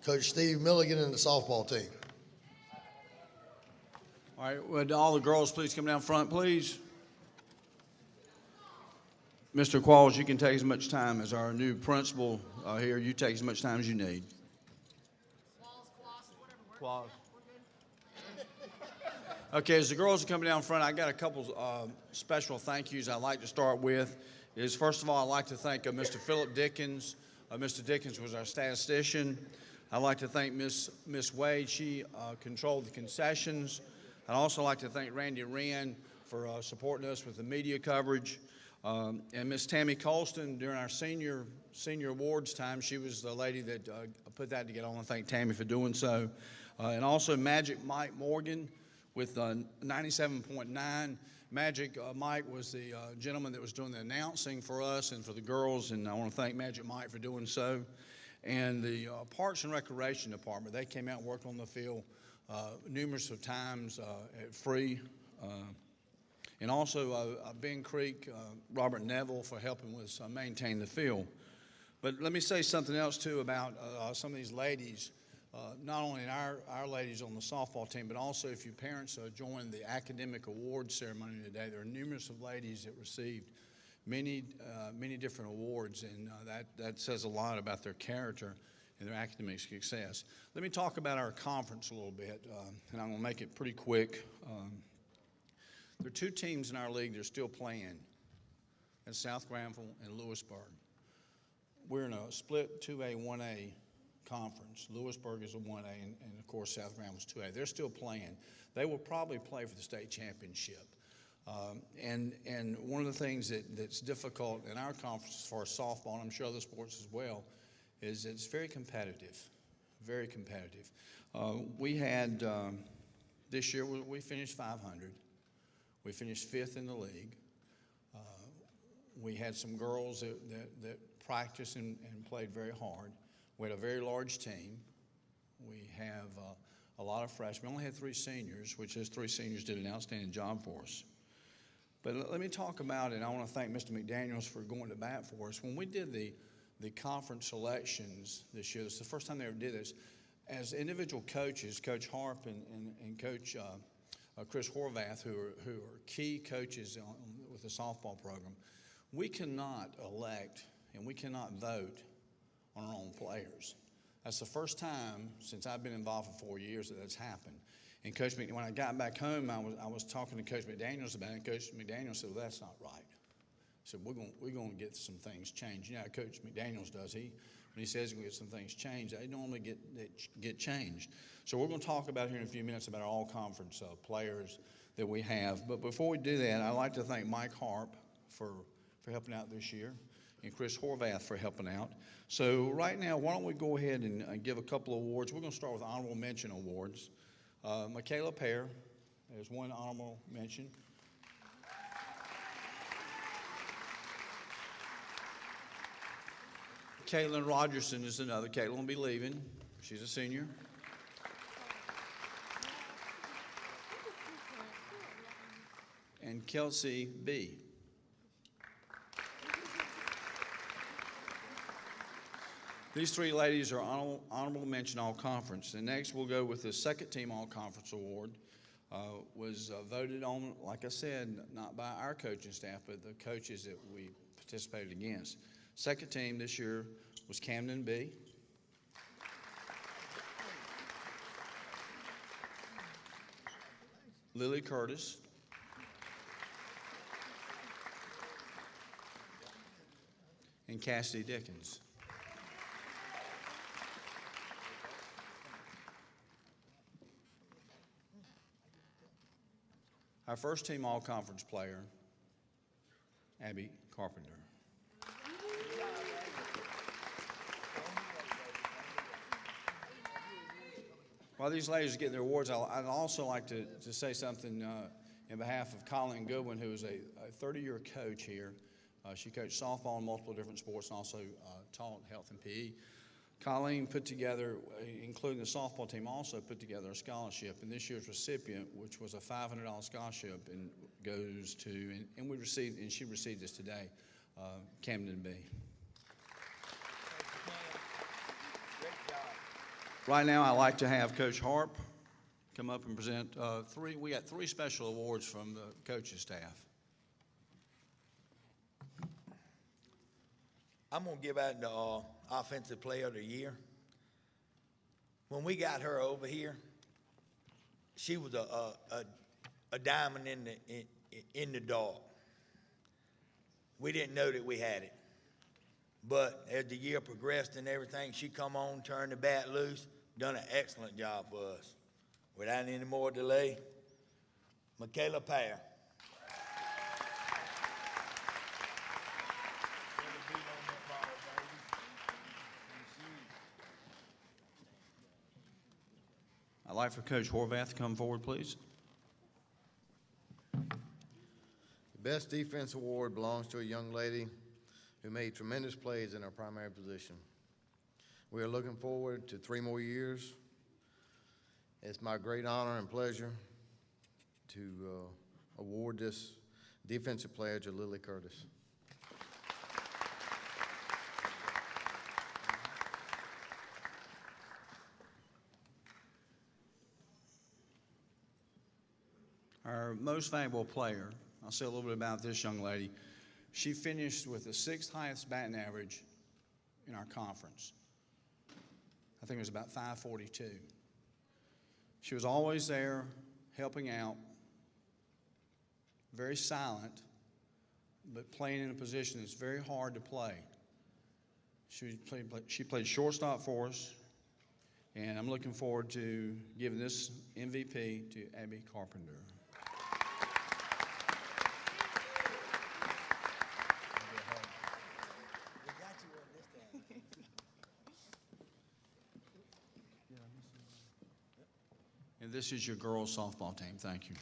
Coach Steve Milligan and the softball team. All right, would all the girls please come down front, please? Mr. Qualls, you can take as much time as our new principal here. You take as much time as you need. Qualls. Okay, as the girls are coming down front, I got a couple special thank yous I'd like to start with. First of all, I'd like to thank Mr. Philip Dickens. Mr. Dickens was our statistician. I'd like to thank Miss Wade. She controlled the concessions. I'd also like to thank Randy Wren for supporting us with the media coverage. And Miss Tammy Colston, during our senior awards time, she was the lady that put that together. I want to thank Tammy for doing so. And also Magic Mike Morgan with 97.9. Magic Mike was the gentleman that was doing the announcing for us and for the girls, and I want to thank Magic Mike for doing so. And the Parks and Recreation Department, they came out and worked on the field numerous of times at free. And also Ben Creek, Robert Neville for helping us maintain the field. But let me say something else too about some of these ladies. Not only our ladies on the softball team, but also if your parents joined the academic awards ceremony today, there are numerous of ladies that received many different awards, and that says a lot about their character and their academic success. Let me talk about our conference a little bit, and I'm going to make it pretty quick. There are two teams in our league that are still playing. That's South Granville and Lewisburg. We're in a split 2A, 1A conference. Lewisburg is a 1A, and of course South Granville is 2A. They're still playing. They will probably play for the state championship. And one of the things that's difficult in our conference as far as softball, and I'm sure other sports as well, is it's very competitive, very competitive. We had, this year we finished 500. We finished 5th in the league. We had some girls that practiced and played very hard. We had a very large team. We have a lot of freshmen. We only had 3 seniors, which those 3 seniors did an outstanding job for us. But let me talk about it. I want to thank Mr. McDaniels for going to bat for us. When we did the conference selections this year, this is the first time they ever did this, as individual coaches, Coach Harp and Coach Chris Horvath, who are key coaches with the softball program, we cannot elect and we cannot vote on our own players. That's the first time since I've been involved for 4 years that that's happened. And Coach McDaniels, when I got back home, I was talking to Coach McDaniels about it, and Coach McDaniels said, "Well, that's not right." He said, "We're going to get some things changed." You know how Coach McDaniels does. When he says he's going to get some things changed, they normally get changed. So we're going to talk about here in a few minutes about our all-conference players that we have. But before we do that, I'd like to thank Mike Harp for helping out this year, and Chris Horvath for helping out. So right now, why don't we go ahead and give a couple of awards. We're going to start with honorable mention awards. Michaela Pear, there's one honorable mention. Caitlin Rogerson is another. Caitlin will be leaving. She's a senior. And Kelsey B. These 3 ladies are honorable mention all-conference. And next we'll go with the second team all-conference award. Was voted on, like I said, not by our coaching staff, but the coaches that we participated against. Second team this year was Camden B. Lily Curtis. And Cassidy Dickens. Our first team all-conference player, Abby Carpenter. While these ladies are getting their awards, I'd also like to say something in behalf of Colleen Goodwin, who is a 30-year coach here. She coached softball in multiple different sports and also taught health and PE. Colleen put together, including the softball team, also put together a scholarship. And this year's recipient, which was a $500 scholarship, and goes to, and she received this today, Camden B. Right now, I'd like to have Coach Harp come up and present we got three special awards from the coaching staff. I'm going to give out the Offensive Player of the Year. When we got her over here, she was a diamond in the dark. We didn't know that we had it. But as the year progressed and everything, she come on, turned the bat loose, done an excellent job for us. Without any more delay, Michaela Pear. I'd like for Coach Horvath to come forward, please. The Best Defense Award belongs to a young lady who made tremendous plays in her primary position. We are looking forward to 3 more years. It's my great honor and pleasure to award this defensive player to Lily Curtis. Our most valuable player, I'll say a little bit about this young lady. She finished with the 6th highest batting average in our conference. I think it was about 542. She was always there, helping out, very silent, but playing in a position that's very hard to play. She played shortstop for us, and I'm looking forward to giving this MVP to Abby Carpenter. And this is your girls softball team. Thank you.